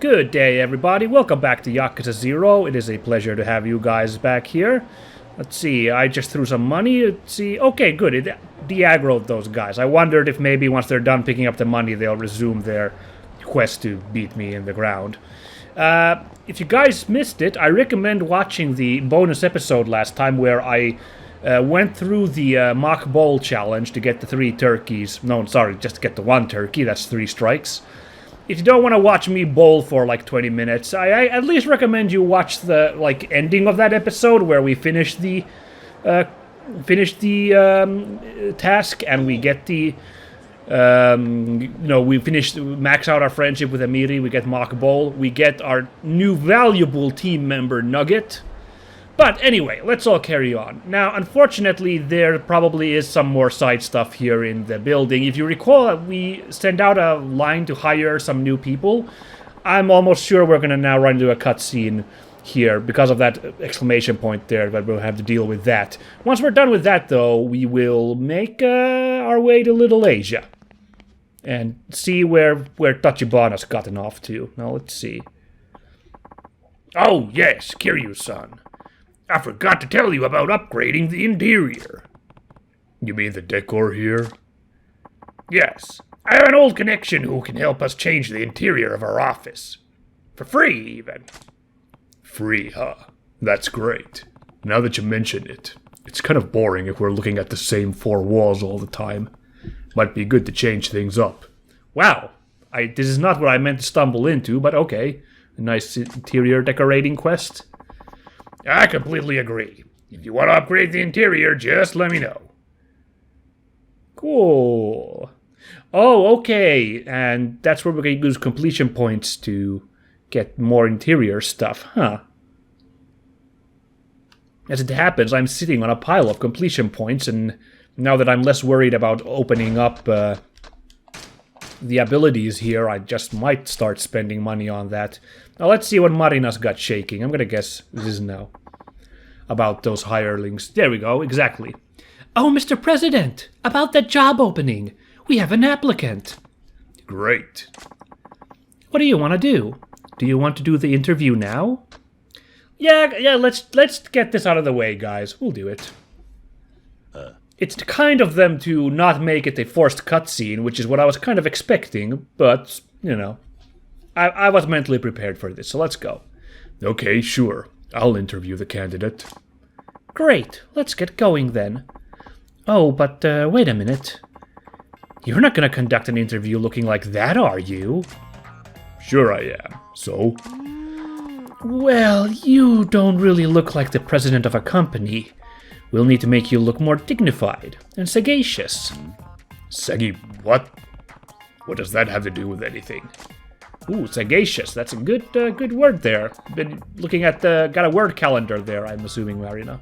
Good day, everybody. Welcome back to Yakuza 0. It is a pleasure to have you guys back here. Let's see, I just threw some money. Let's see. Okay, good. It de-aggroed those guys. I wondered if maybe once they're done picking up the money, they'll resume their quest to beat me in the ground. If you guys missed it, I recommend watching the bonus episode last time where I went through the mock bowl challenge to get the 3 turkeys. No, sorry, just to get the 1 turkey. That's 3 strikes. If you don't want to watch me bowl for like 20 minutes, I at least recommend you watch the ending of that episode where we finish the task and we get the max out our friendship with Amiri. We get mock bowl. We get our new valuable team member Nugget. But anyway, let's all carry on. Now, unfortunately, there probably is some more side stuff here in the building. If you recall, we sent out a line to hire some new people. I'm almost sure we're going to now run into a cutscene here because of that exclamation point there, but we'll have to deal with that. Once we're done with that, though, we will make our way to Little Asia and see where Tachibana's gotten off to. Now, let's see. Oh, yes, Kiryu-san. I forgot to tell you about upgrading the interior. You mean the decor here? Yes. I have an old connection who can help us change the interior of our office. For free, even. Free, huh? That's great. Now that you mention it, it's kind of boring if we're looking at the same 4 walls all the time. Might be good to change things up. Wow. This is not what I meant to stumble into, but okay. A nice interior decorating quest. I completely agree. If you want to upgrade the interior, just let me know. Cool. Oh, okay. And that's where we're going to use completion points to get more interior stuff, huh? As it happens, I'm sitting on a pile of completion points, and now that I'm less worried about opening up the abilities here, I just might start spending money on that. Now let's see what Marina's got shaking. I'm gonna guess this is now about those hirelings. There we go, exactly. Oh, Mr. President, about that job opening. We have an applicant. Great. What do you want to do? Do you want to do the interview now? Yeah, let's get this out of the way, guys. We'll do it. It's kind of them to not make it a forced cutscene, which is what I was kind of expecting, but, you know, I was mentally prepared for this, so let's go. Okay, sure. I'll interview the candidate. Great, let's get going then. Oh, but wait a minute. You're not going to conduct an interview looking like that, are you? Sure I am. So? Well, you don't really look like the president of a company. We'll need to make you look more dignified and sagacious. What? What does that have to do with anything? Ooh, sagacious. That's a good word there. Been looking at got a word calendar there, I'm assuming, Marina.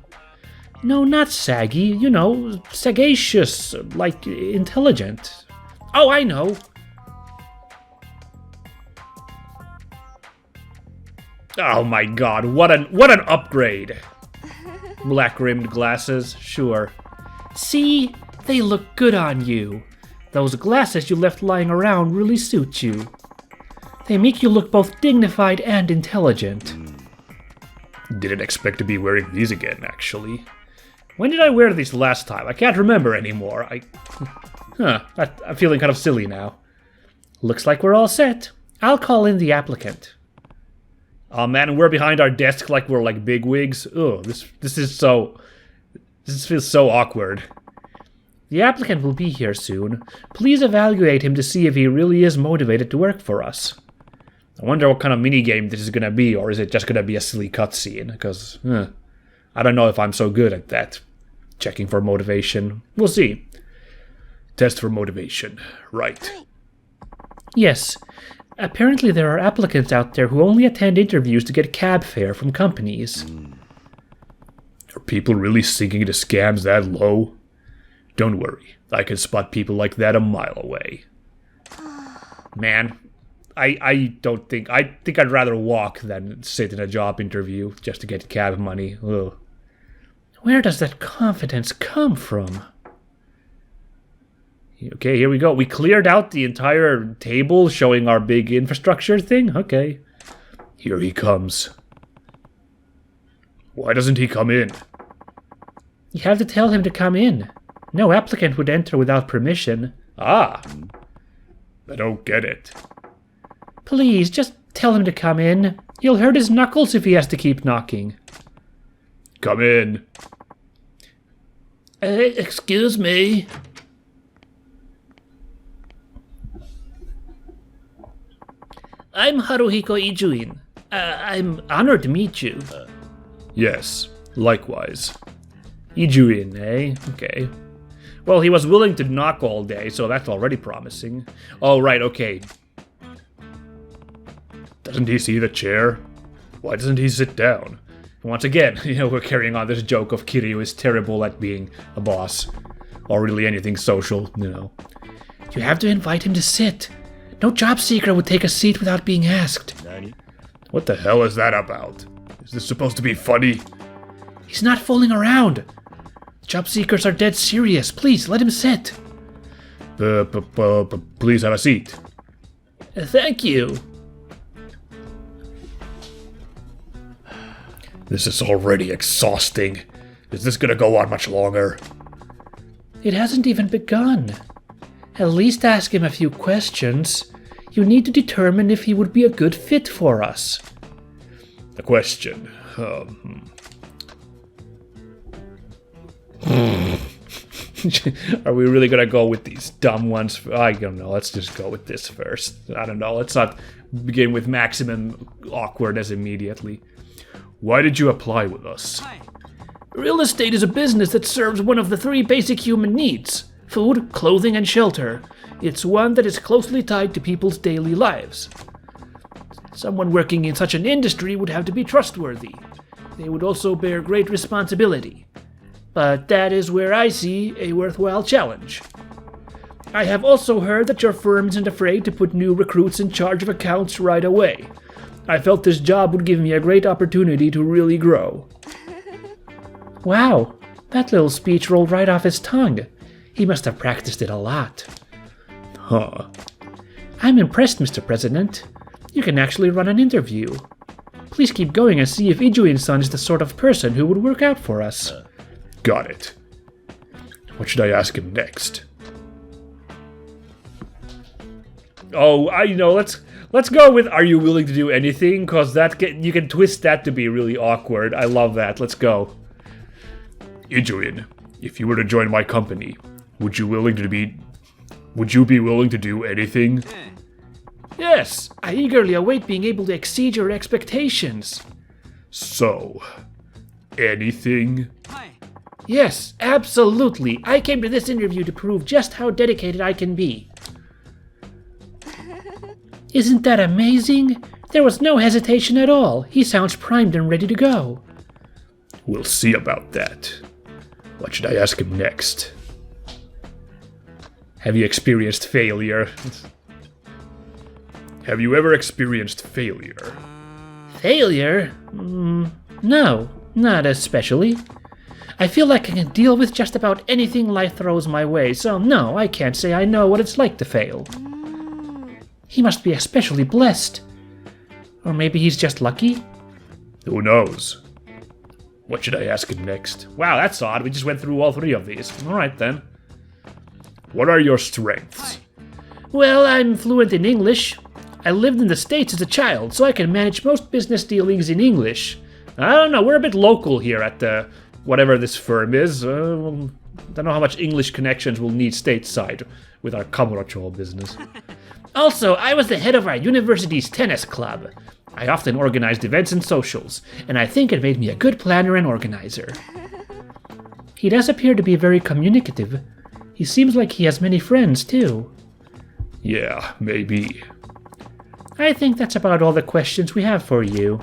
No, not saggy. You know, sagacious, like intelligent. Oh, I know. Oh my god, what an upgrade. Black-rimmed glasses, sure. See? They look good on you. Those glasses you left lying around really suit you. They make you look both dignified and intelligent. Didn't expect to be wearing these again, actually. When did I wear these last time? I can't remember anymore. I'm feeling kind of silly now. Looks like we're all set. I'll call in the applicant. Oh man, we're behind our desk like we're like bigwigs. Ugh, this feels so awkward. The applicant will be here soon. Please evaluate him to see if he really is motivated to work for us. I wonder what kind of minigame this is gonna be, or is it just gonna be a silly cutscene? Because, I don't know if I'm so good at that. Checking for motivation. We'll see. Test for motivation. Right. Yes. Apparently there are applicants out there who only attend interviews to get cab fare from companies. Are people really sinking into scams that low? Don't worry, I can spot people like that a mile away. Man, I think I'd rather walk than sit in a job interview just to get cab money. Ugh. Where does that confidence come from? Okay, here we go. We cleared out the entire table showing our big infrastructure thing? Okay. Here he comes. Why doesn't he come in? You have to tell him to come in. No applicant would enter without permission. Ah, I don't get it. Please, just tell him to come in. He'll hurt his knuckles if he has to keep knocking. Come in. Excuse me. I'm Haruhiko Ijuin. I'm honored to meet you. Yes, likewise. Ijuin, eh? Okay. Well, he was willing to knock all day, so that's already promising. Oh, right, okay. Doesn't he see the chair? Why doesn't he sit down? Once again, we're carrying on this joke of Kiryu is terrible at being a boss. Or really anything social, You have to invite him to sit. No job seeker would take a seat without being asked. What the hell is that about? Is this supposed to be funny? He's not fooling around. Job seekers are dead serious. Please, let him sit. Please have a seat. Thank you. This is already exhausting. Is this gonna go on much longer? It hasn't even begun. At least ask him a few questions. You need to determine if he would be a good fit for us. A question. Are we really gonna go with these dumb ones? I don't know. Let's just go with this first. I don't know. Let's not begin with maximum awkwardness immediately. Why did you apply with us? Real estate is a business that serves one of the three basic human needs: food, clothing, and shelter. It's one that is closely tied to people's daily lives. Someone working in such an industry would have to be trustworthy. They would also bear great responsibility. But that is where I see a worthwhile challenge. I have also heard that your firm isn't afraid to put new recruits in charge of accounts right away. I felt this job would give me a great opportunity to really grow. Wow, that little speech rolled right off his tongue. He must have practiced it a lot. Huh. I'm impressed, Mr. President. You can actually run an interview. Please keep going and see if Ijuin-san is the sort of person who would work out for us. Got it. What should I ask him next? Oh, I know. Let's go with "Are you willing to do anything?" Because you can twist that to be really awkward. I love that. Let's go. Ijuin, if you were to join my company, would you be willing to do anything? Yes, I eagerly await being able to exceed your expectations. So, anything? Yes, absolutely. I came to this interview to prove just how dedicated I can be. Isn't that amazing? There was no hesitation at all. He sounds primed and ready to go. We'll see about that. What should I ask him next? Have you experienced failure? Have you ever experienced failure? Failure? No, not especially. I feel like I can deal with just about anything life throws my way, so no, I can't say I know what it's like to fail. He must be especially blessed. Or maybe he's just lucky? Who knows? What should I ask him next? Wow, that's odd. We just went through all three of these. Alright then. What are your strengths? Well, I'm fluent in English. I lived in the States as a child, so I can manage most business dealings in English. I don't know, we're a bit local here at whatever this firm is. Don't know how much English connections we'll need stateside with our Kamurocho business. Also, I was the head of our university's tennis club. I often organized events and socials, and I think it made me a good planner and organizer. He does appear to be very communicative. He seems like he has many friends, too. Yeah, maybe. I think that's about all the questions we have for you.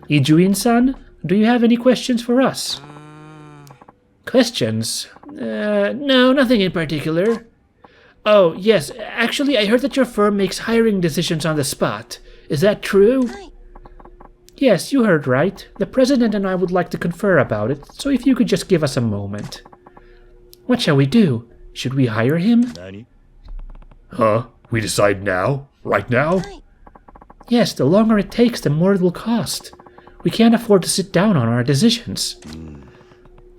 Ijuin-san, do you have any questions for us? Questions? No, nothing in particular. Oh, yes, actually I heard that your firm makes hiring decisions on the spot. Is that true? Yes, you heard right. The president and I would like to confer about it, so if you could just give us a moment. What shall we do? Should we hire him? Huh? We decide now? Right now? Yes, the longer it takes, the more it will cost. We can't afford to sit down on our decisions.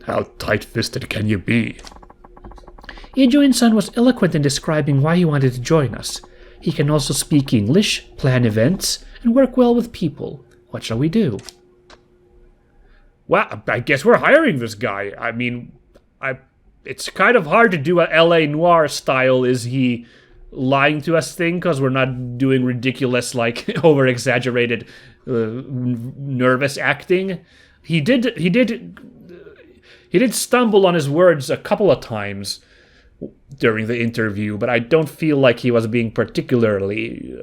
How tight-fisted can you be? Ijuin-san was eloquent in describing why he wanted to join us. He can also speak English, plan events, and work well with people. What shall we do? Well, I guess we're hiring this guy. I mean, it's kind of hard to do a L.A. Noire style is he lying to us thing, because we're not doing ridiculous, like, over-exaggerated nervous acting. He did stumble on his words a couple of times during the interview, but I don't feel like he was being particularly...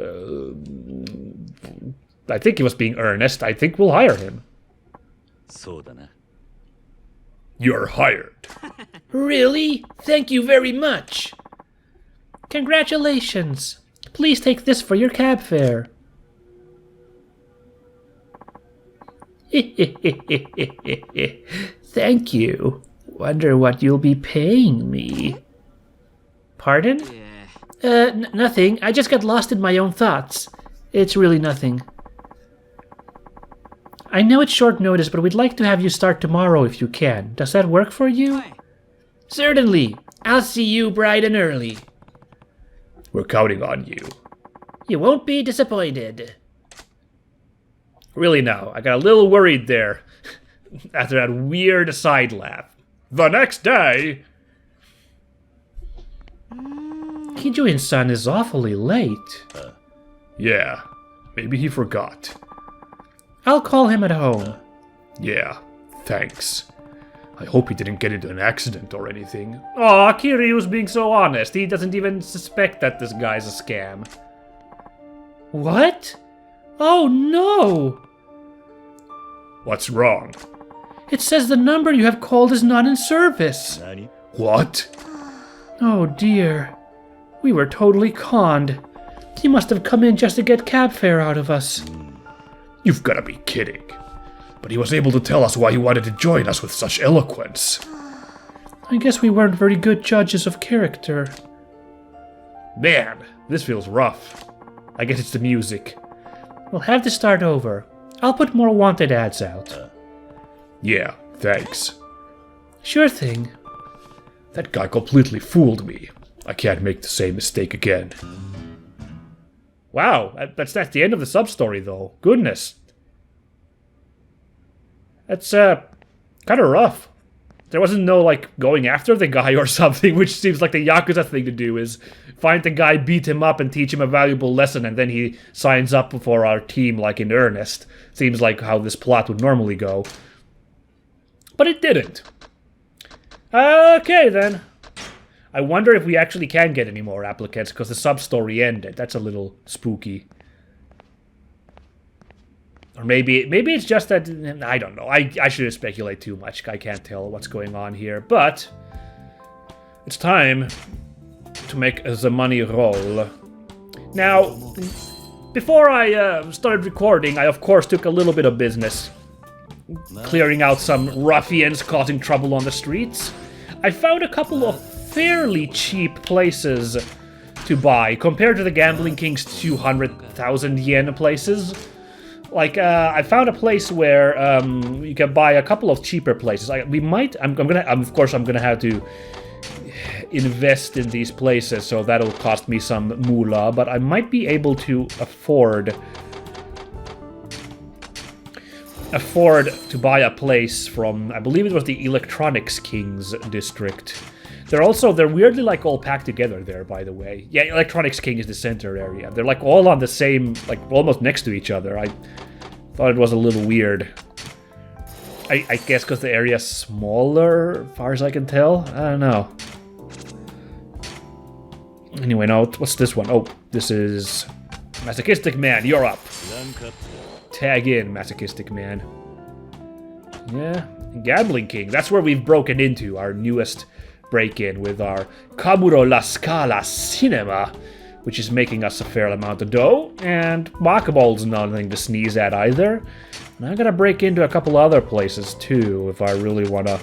I think he was being earnest. I think we'll hire him. You're hired. Really? Thank you very much. Congratulations. Please take this for your cab fare. Thank you. Wonder what you'll be paying me. Pardon? Nothing. I just got lost in my own thoughts. It's really nothing. I know it's short notice, but we'd like to have you start tomorrow if you can. Does that work for you? Certainly. I'll see you bright and early. We're counting on you. You won't be disappointed. Really now, I got a little worried there after that weird side laugh. The next day... Kijuin-san is awfully late. Yeah, maybe he forgot. I'll call him at home. Yeah, thanks. I hope he didn't get into an accident or anything. Aw, Kiryu's being so honest. He doesn't even suspect that this guy's a scam. What? Oh no! What's wrong? It says the number you have called is not in service. What? Oh dear. We were totally conned. He must have come in just to get cab fare out of us. You've got to be kidding. But he was able to tell us why he wanted to join us with such eloquence. I guess we weren't very good judges of character. Man, this feels rough. I guess it's the music. We'll have to start over. I'll put more wanted ads out. Yeah, thanks. Sure thing. That guy completely fooled me. I can't make the same mistake again. Wow, that's the end of the sub-story, though. Goodness. That's, kind of rough. There wasn't no, like, going after the guy or something, which seems like the Yakuza thing to do, is find the guy, beat him up, and teach him a valuable lesson, and then he signs up for our team, like, in earnest. Seems like how this plot would normally go. But it didn't. Okay, then. I wonder if we actually can get any more applicants, because the sub-story ended. That's a little spooky. Or maybe it's just that... I don't know. I shouldn't speculate too much. I can't tell what's going on here. But it's time to make the money roll. Now, before I started recording, I of course took a little bit of business. Clearing out some ruffians causing trouble on the streets. I found a couple of fairly cheap places to buy compared to the Gambling King's 200,000 yen places. Like, I found a place where you can buy a couple of cheaper places. I'm gonna have to invest in these places, so that'll cost me some moolah, but I might be able to afford to buy a place from, I believe it was the Electronics King's district. They're weirdly, like, all packed together there, by the way. Yeah, Electronics King is the center area. They're, like, all on the same, like, almost next to each other. I thought it was a little weird. I guess because the area's smaller, as far as I can tell. I don't know. Anyway, no, what's this one? Oh, this is... Masochistic Man, you're up. Tag in, Masochistic Man. Yeah, Gambling King. That's where we've broken into, our newest break-in with our Kamuro La Scala Cinema, which is making us a fair amount of dough, and Whack-A-Mole's nothing to sneeze at either. And I gotta break into a couple other places too, if I really wanna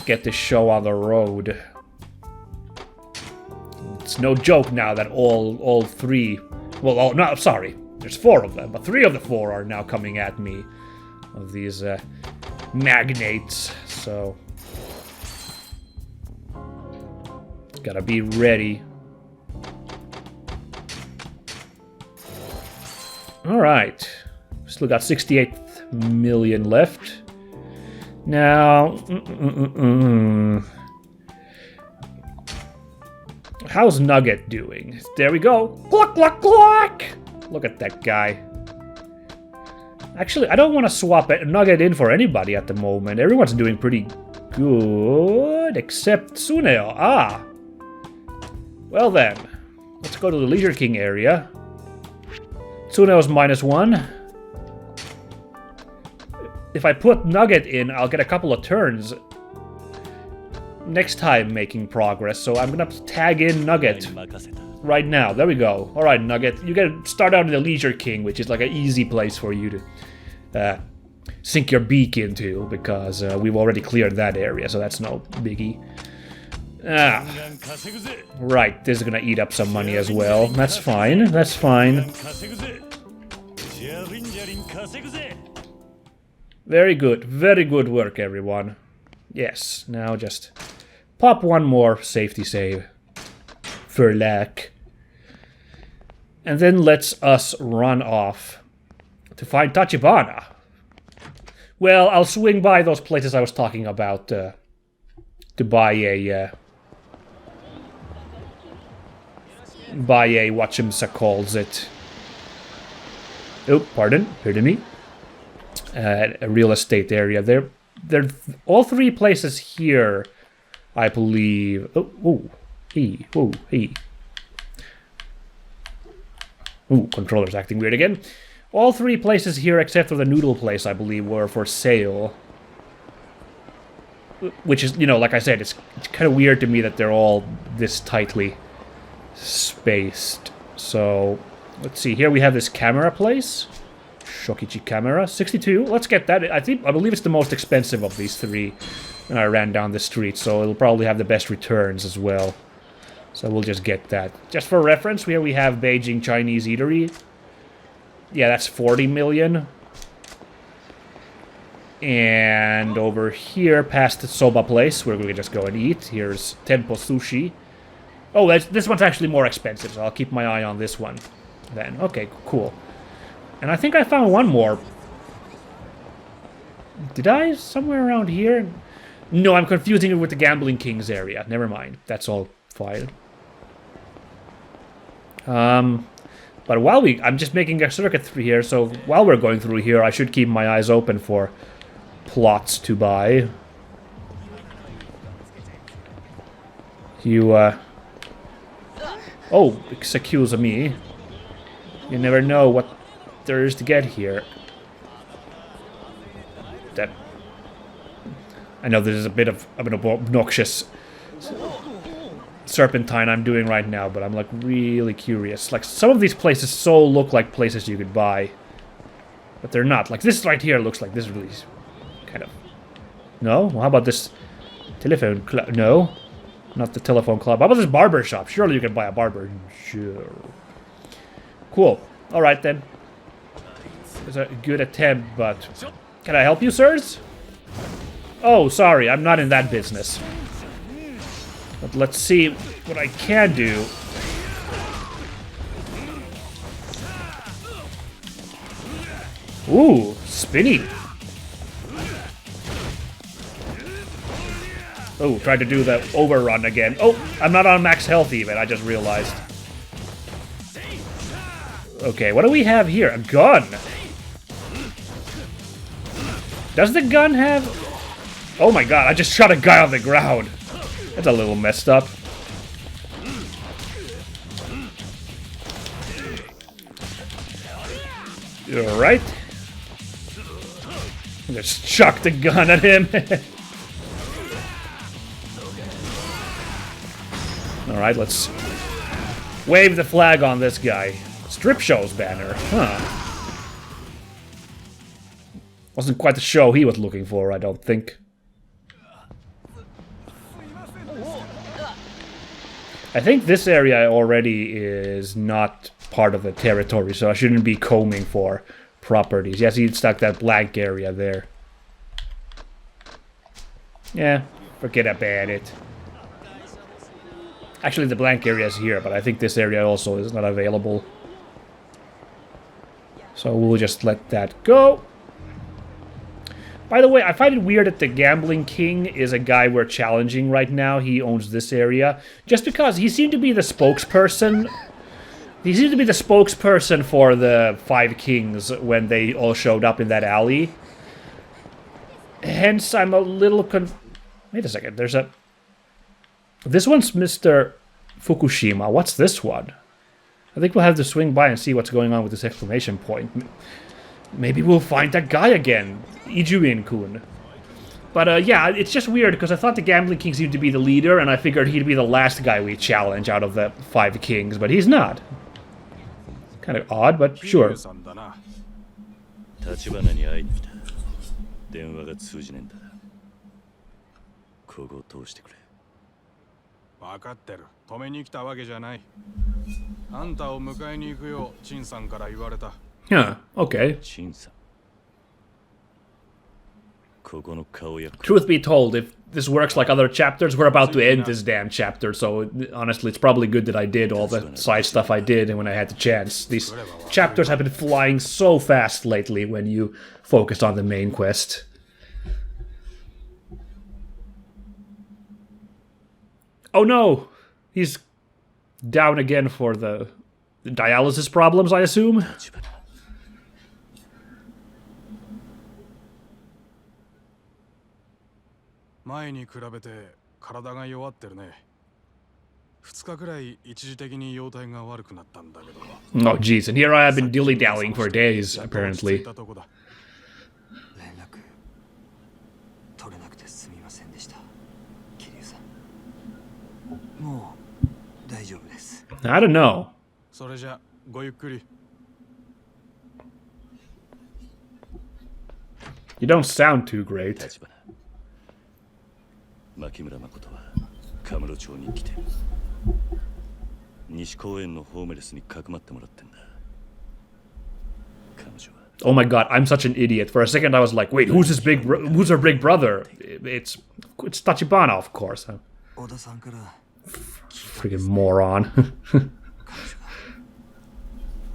get this show on the road. It's no joke now that all three... Well, no, sorry. There's 4 of them, but 3 of the 4 are now coming at me. Of these magnates, so... Gotta be ready. Alright. Still got 68 million left. Now... How's Nugget doing? There we go. Cluck, cluck, cluck! Look at that guy. Actually, I don't want to swap Nugget in for anybody at the moment. Everyone's doing pretty good, except Tsuneo. Ah! Well then, let's go to the Leisure King area. Tsuneo's -1. If I put Nugget in, I'll get a couple of turns next time making progress, so I'm gonna tag in Nugget right now. There we go. Alright, Nugget, you gotta start out in the Leisure King, which is like an easy place for you to sink your beak into, because we've already cleared that area, so that's no biggie. Ah. Right, this is gonna eat up some money as well. That's fine, that's fine. Very good work, everyone. Yes, now just pop one more safety save for luck. And then let's us run off to find Tachibana. Well, I'll swing by those places I was talking about to buy a whatchamacalls it. Oh, pardon me. A real estate area. They're all 3 places here, I believe. Hey. Ooh, controller's acting weird again. All 3 places here, except for the noodle place, I believe, were for sale. Which is, you know, like I said, it's kind of weird to me that they're all this tightly spaced. So, let's see. Here we have this camera place. Shokichi camera, 62. Let's get that. I believe it's the most expensive of these 3. And I ran down the street, so it'll probably have the best returns as well. So we'll just get that. Just for reference, here we have Beijing Chinese Eatery. Yeah, that's 40 million. And over here, past the soba place, where we can just go and eat. Here's Tempo Sushi. Oh, this one's actually more expensive, so I'll keep my eye on this one then. Okay, cool. And I think I found one more. Did I? Somewhere around here? No, I'm confusing it with the Gambling Kings area. Never mind. That's all fine. But while I'm just making a circuit through here, so while we're going through here, I should keep my eyes open for plots to buy. Oh, excuse me. You never know what there is to get here. I know this is a bit of an obnoxious serpentine I'm doing right now, but I'm like really curious. Like some of these places so look like places you could buy, but they're not. Like this right here looks like this really kind of. No? Well, how about this telephone club? No, not the telephone club. How about this barber shop? Surely you can buy a barber. Sure. Cool. All right then. It's a good attempt, but can I help you, sirs? Oh, sorry, I'm not in that business. But let's see what I can do. Ooh, spinning. Oh, tried to do the overrun again. Oh, I'm not on max health even, I just realized. Okay, what do we have here? A gun. Does the gun have... Oh my god, I just shot a guy on the ground. That's a little messed up. You alright? Just chuck the gun at him. Alright, let's wave the flag on this guy. Strip show's banner. Huh. Wasn't quite the show he was looking for, I don't think. I think this area already is not part of the territory, so I shouldn't be combing for properties. Yes, he stuck that blank area there. Yeah, forget about it. Actually, the blank area is here, but I think this area also is not available. So we'll just let that go. By the way, I find it weird that the Gambling King is a guy we're challenging right now. He owns this area. Just because he seemed to be the spokesperson. He seemed to be the spokesperson for the 5 kings when they all showed up in that alley. Hence, I'm a little Wait a second, there's a... This one's Mr. Fukushima. What's this one? I think we'll have to swing by and see what's going on with this exclamation point. Maybe we'll find that guy again. Ijuin-kun. But yeah, it's just weird because I thought the Gambling King seemed to be the leader, and I figured he'd be the last guy we challenge out of the 5 kings, but he's not. Kind of odd, but sure. Tachibanaに会いに来た。電話が通じねえんだ。ここを通してくれ。分かってる。止めに来たわけじゃない。あんたを迎えに行くよう陳さんから言われた。Yeah, okay. 陳さん。ここの顔や。Truth be told, if this works like other chapters, we're about to end this damn chapter, so honestly, it's probably good that I did all the side stuff I did and when I had the chance. These chapters have been flying so fast lately when you focus on the main quest. Oh no! He's down again for the dialysis problems, I assume? 前に比べて体が弱ってるね。2日くらい一時的に容体が悪くなったんだけど。Oh jeez, and here I have been dilly-dallying for days, apparently. 連絡取れなくてすみませんでした。桐生さん。もう大丈夫です。I don't know. それじゃごゆっくり。You don't sound too great. 牧村誠はカムロ町に来て西公園のホームレスにかくまってもらってんだ。彼女は Oh my god, I'm such an idiot. For a second I was like, wait, who's her big brother? It's Tachibana, of course. Freaking moron.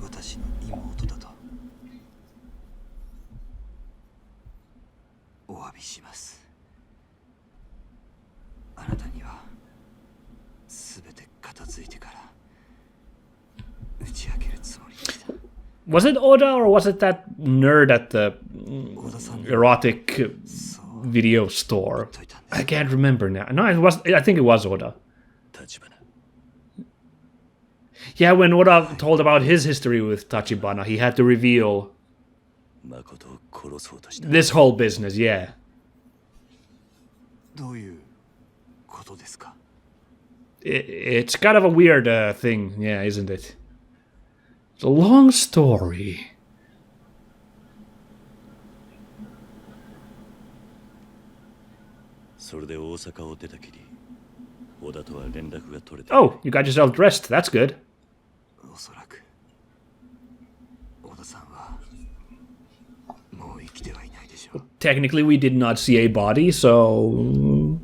私の妹だとお詫びします。あなたにはすべて片付いてから打ち明けるつもりでした。Was it Oda or was it that nerd at the erotic video store? I can't remember now. No, it was. I think it was Oda. Yeah, when Oda told about his history with Tachibana, he had to reveal this whole business, yeah. どういうことですか? It's kind of a weird thing, yeah, isn't it? It's a long story. Oh, you got yourself dressed. That's good. Technically, we did not see a body, so...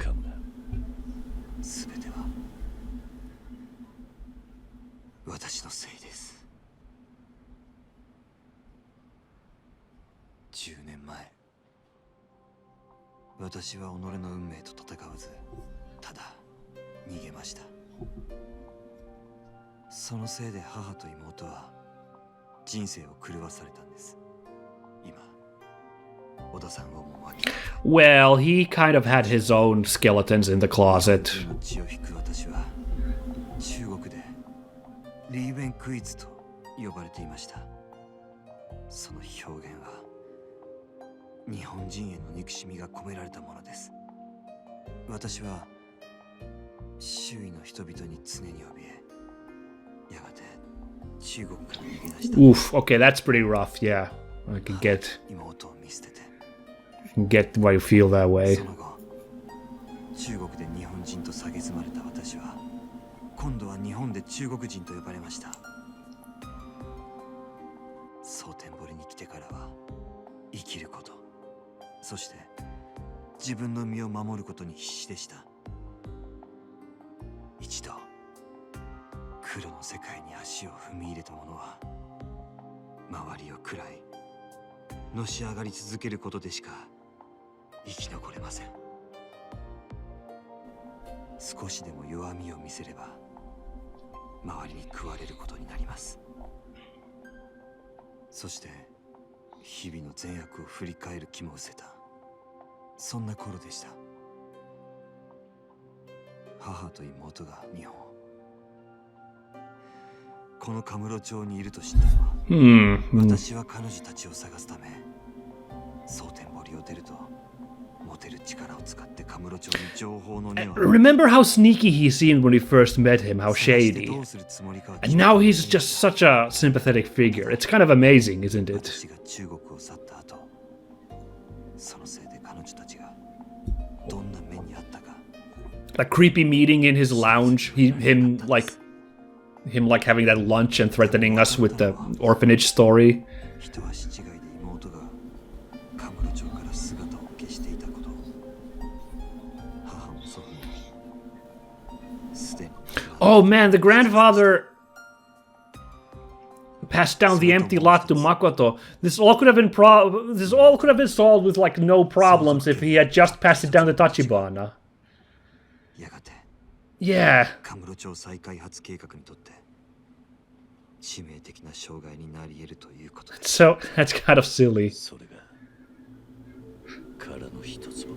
私のせいです。10年前、私は己の運命と戦わず、ただ逃げました。そのせいで母と妹は人生を狂わされたんです。今、小田さんをも巻き。Well, he kind of had his own skeletons in the closet. 血を引く私は中国でリーベンクイズと呼ばれていました。その表現は日本人への憎しみが込められたものです。私は周囲の人々に常に怯え、やがて中国から逃げ出した。Oof, okay, that's pretty rough, yeah. I can get 妹を見捨てて。Get why you feel that way. その後、中国で日本人と蔑まれた私は、今度は日本で中国人と呼ばれました。蒼天堀に来てからは生きること、そして自分の身を守ることに必死でした。一度黒の世界に足を踏み入れた者は周りを喰らいのし上がり続けることでしか生き残れません。少しでも弱みを見せれば周りに食われることになります。そして日々の善悪を振り返る気も失せた、そんな頃でした。母と妹が日本、このカムロ町にいると知ったのは、私は彼女たちを探すため蒼天堀を出ると持てる力を使ってカムロ町に情報の根を。 Remember how sneaky he seemed when we first met him, how shady. And now he's just such a sympathetic figure. It's kind of amazing, isn't it? 私が中国を去った後、そのせいで彼女たちがどんな目にあったか。 A creepy meeting in his lounge. Him like having that lunch and threatening us with the orphanage story. 一足違いで妹がカムロ町から姿を消していたこと、母も祖父もすでに。 Oh man, the grandfather passed down the empty lot to Makoto. This all could have been solved with like no problems if he had just passed it down to Tachibana. やがて Yeah. カムロ町再開発計画にとって致命的な障害になり得るということです。 So that's kind of silly. それが殻の一つも